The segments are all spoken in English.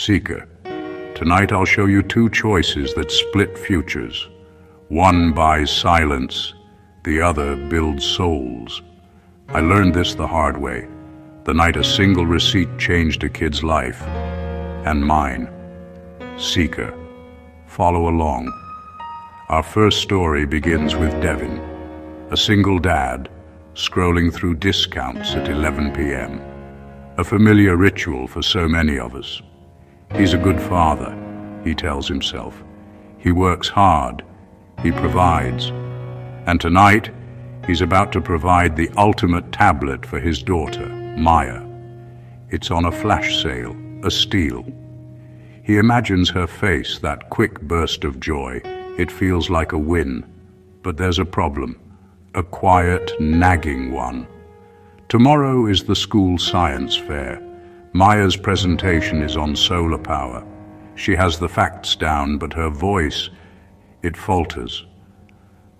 Seeker, tonight I'll show you two choices that split futures. One buys silence, the other builds souls. I learned this the hard way, the night a single receipt changed a kid's life. And mine. Seeker, follow along. Our first story begins with Devin, a single dad, scrolling through discounts at 11 p.m. A familiar ritual for so many of us. He's a good father, he tells himself. He works hard, he provides. And tonight, he's about to provide the ultimate tablet for his daughter, Maya. It's on a flash sale, a steal. He imagines her face, that quick burst of joy. It feels like a win. But there's a problem, a quiet, nagging one. Tomorrow is the school science fair. Maya's presentation is on solar power. She has the facts down, but her voice, it falters.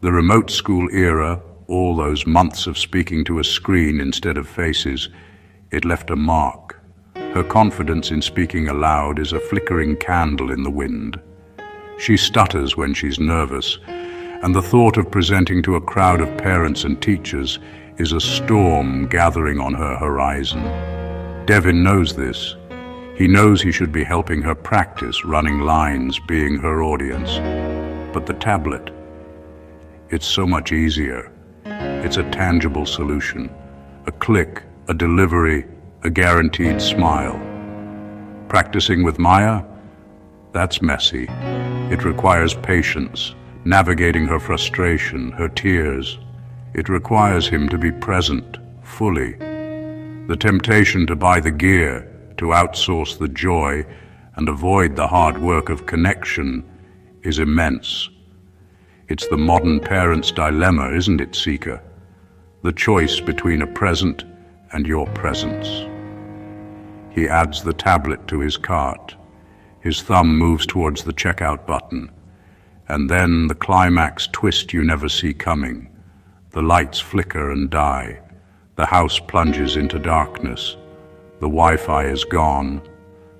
The remote school era, all those months of speaking to a screen instead of faces, it left a mark. Her confidence in speaking aloud is a flickering candle in the wind. She stutters when she's nervous, and the thought of presenting to a crowd of parents and teachers is a storm gathering on her horizon. Devin knows this. He knows he should be helping her practice running lines, being her audience. But the tablet, it's so much easier. It's a tangible solution, a click, a delivery, a guaranteed smile. Practicing with Maya? That's messy. It requires patience, navigating her frustration, her tears. It requires him to be present, fully. The temptation to buy the gear, to outsource the joy, and avoid the hard work of connection is immense. It's the modern parent's dilemma, isn't it, Seeker? The choice between a present and your presence. He adds the tablet to his cart. His thumb moves towards the checkout button. And then the climax twist you never see coming. The lights flicker and die. The house plunges into darkness. The Wi-Fi is gone.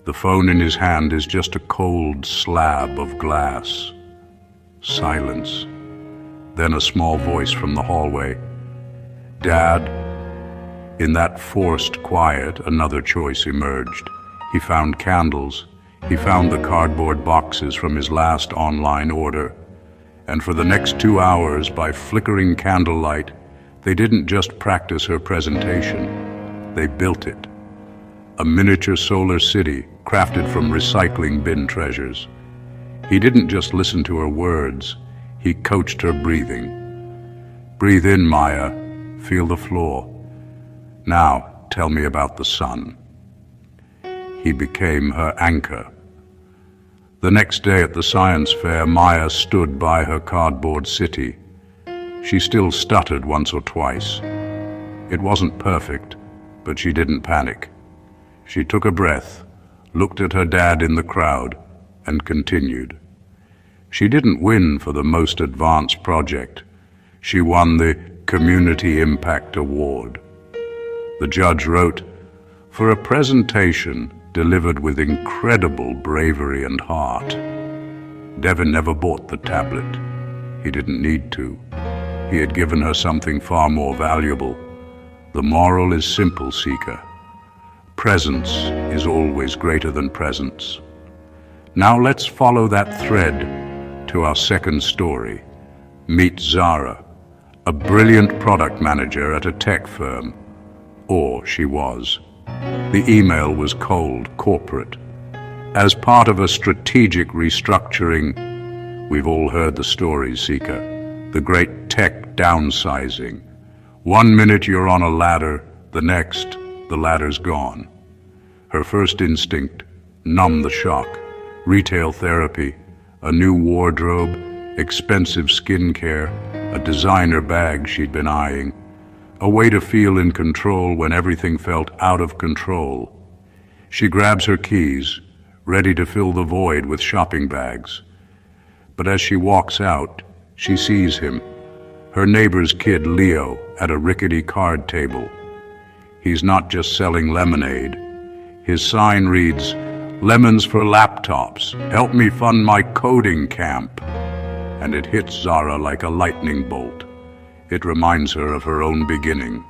The phone in his hand is just a cold slab of glass. Silence. Then a small voice from the hallway. Dad? In that forced quiet, another choice emerged. He found candles. He found the cardboard boxes from his last online order. And for the next 2 hours, by flickering candlelight, they didn't just practice her presentation. They built it. A miniature solar city crafted from recycling bin treasures. He didn't just listen to her words. He coached her breathing. Breathe in, Maya. Feel the floor. Now, tell me about the sun. He became her anchor. The next day at the science fair, Maya stood by her cardboard city. She still stuttered once or twice. It wasn't perfect, but she didn't panic. She took a breath, looked at her dad in the crowd, and continued. She didn't win for the most advanced project. She won the Community Impact Award. The judge wrote, "For a presentation delivered with incredible bravery and heart." Devin never bought the tablet. He didn't need to. He had given her something far more valuable. The moral is simple, Seeker. Presence is always greater than presence. Now let's follow that thread to our second story. Meet Zara, a brilliant product manager at a tech firm. Or she was. The email was cold, corporate. As part of a strategic restructuring, we've all heard the stories, Seeker. The great tech downsizing. 1 minute you're on a ladder, the next, the ladder's gone. Her first instinct, numb the shock. Retail therapy, a new wardrobe, expensive skincare, a designer bag she'd been eyeing. A way to feel in control when everything felt out of control. She grabs her keys, ready to fill the void with shopping bags. But as she walks out, she sees him, her neighbor's kid Leo, at a rickety card table. He's not just selling lemonade. His sign reads, lemons for laptops, help me fund my coding camp. And it hits Zara like a lightning bolt. It reminds her of her own beginning.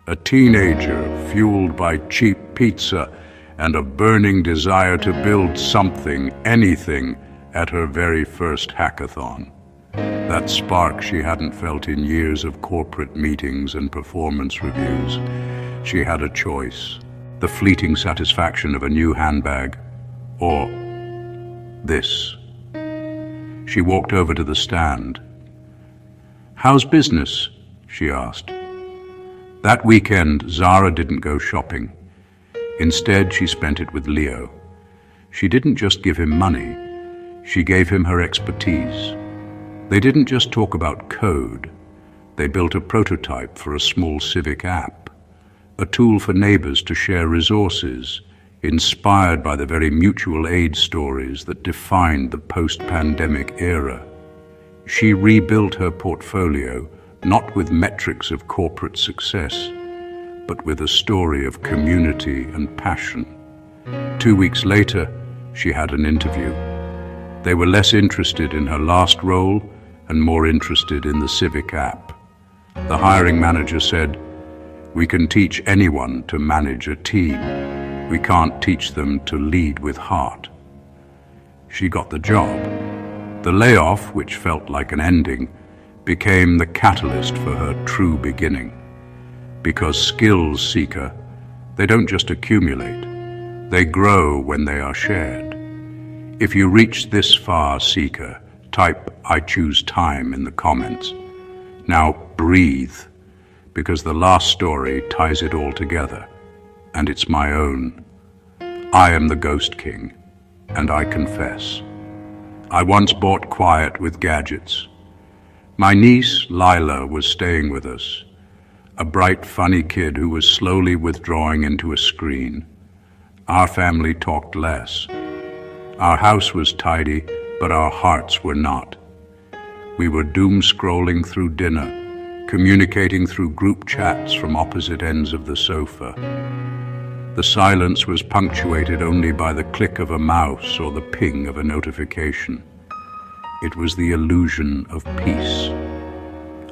A teenager fueled by cheap pizza and a burning desire to build something, anything, at her very first hackathon. That spark she hadn't felt in years of corporate meetings and performance reviews. She had a choice: the fleeting satisfaction of a new handbag, or this. She walked over to the stand. "How's business?" she asked. That weekend, Zara didn't go shopping. Instead, she spent it with Leo. She didn't just give him money, she gave him her expertise. They didn't just talk about code. They built a prototype for a small civic app, a tool for neighbors to share resources, inspired by the very mutual aid stories that defined the post-pandemic era. She rebuilt her portfolio, not with metrics of corporate success, but with a story of community and passion. 2 weeks later, she had an interview. They were less interested in her last role and more interested in the civic app. The hiring manager said, "We can teach anyone to manage a team. We can't teach them to lead with heart." She got the job. The layoff, which felt like an ending, became the catalyst for her true beginning. Because skills, Seeker, they don't just accumulate. They grow when they are shared. If you reach this far, Seeker, type "I choose time" in the comments. Now breathe, because the last story ties it all together, and it's my own. I am the Ghost King, and I confess. I once bought quiet with gadgets. My niece, Lila, was staying with us, a bright, funny kid who was slowly withdrawing into a screen. Our family talked less. Our house was tidy, but our hearts were not. We were doom-scrolling through dinner, communicating through group chats from opposite ends of the sofa. The silence was punctuated only by the click of a mouse or the ping of a notification. It was the illusion of peace.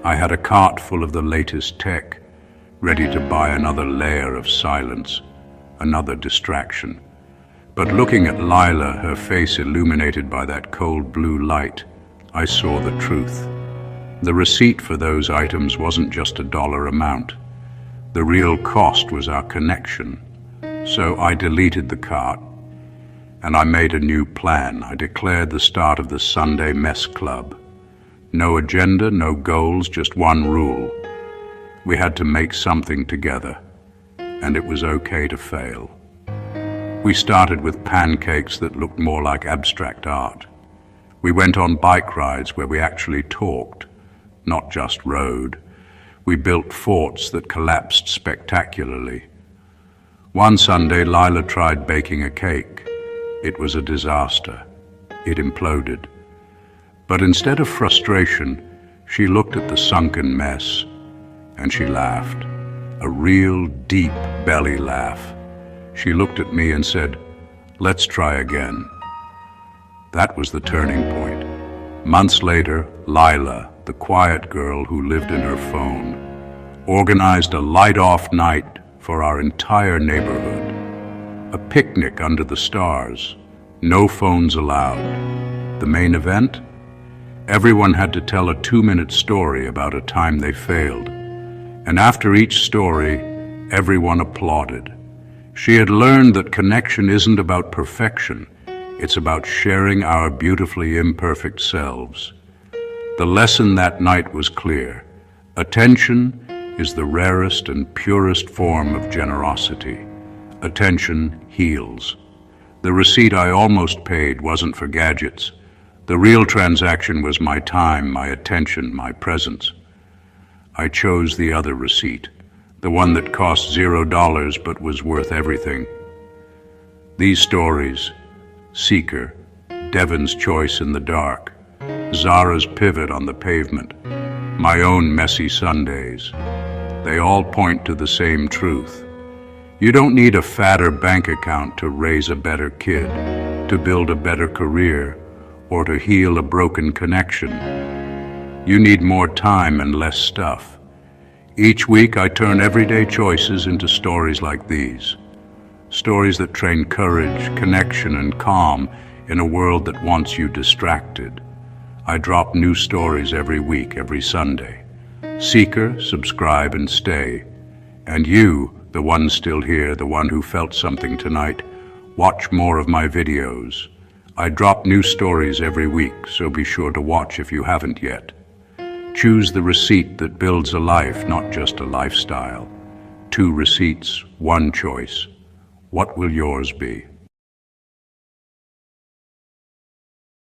I had a cart full of the latest tech, ready to buy another layer of silence, another distraction. But looking at Lila, her face illuminated by that cold blue light, I saw the truth. The receipt for those items wasn't just a dollar amount. The real cost was our connection. So I deleted the cart, and I made a new plan. I declared the start of the Sunday Mess Club. No agenda, no goals, just one rule. We had to make something together, and it was okay to fail. We started with pancakes that looked more like abstract art. We went on bike rides where we actually talked, not just rode. We built forts that collapsed spectacularly. One Sunday, Lila tried baking a cake. It was a disaster. It imploded. But instead of frustration, she looked at the sunken mess, and she laughed. A real deep belly laugh. She looked at me and said, "Let's try again." That was the turning point. Months later, Lila, the quiet girl who lived in her phone, organized a light-off night for our entire neighborhood. A picnic under the stars. No phones allowed. The main event? Everyone had to tell a 2-minute story about a time they failed. And after each story, everyone applauded. She had learned that connection isn't about perfection. It's about sharing our beautifully imperfect selves. The lesson that night was clear. Attention is the rarest and purest form of generosity. Attention heals. The receipt I almost paid wasn't for gadgets. The real transaction was my time, my attention, my presence. I chose the other receipt, the one that cost $0 but was worth everything. These stories, Seeker, Devin's choice in the dark, Zara's pivot on the pavement, my own messy Sundays, they all point to the same truth. You don't need a fatter bank account to raise a better kid, to build a better career, or to heal a broken connection. You need more time and less stuff. Each week I turn everyday choices into stories like these. Stories that train courage, connection, and calm in a world that wants you distracted. I drop new stories every week, every Sunday. Seeker, subscribe and stay. And you, the one still here, the one who felt something tonight, watch more of my videos. I drop new stories every week, so be sure to watch if you haven't yet. Choose the receipt that builds a life, not just a lifestyle. 2 receipts, 1 choice. What will yours be?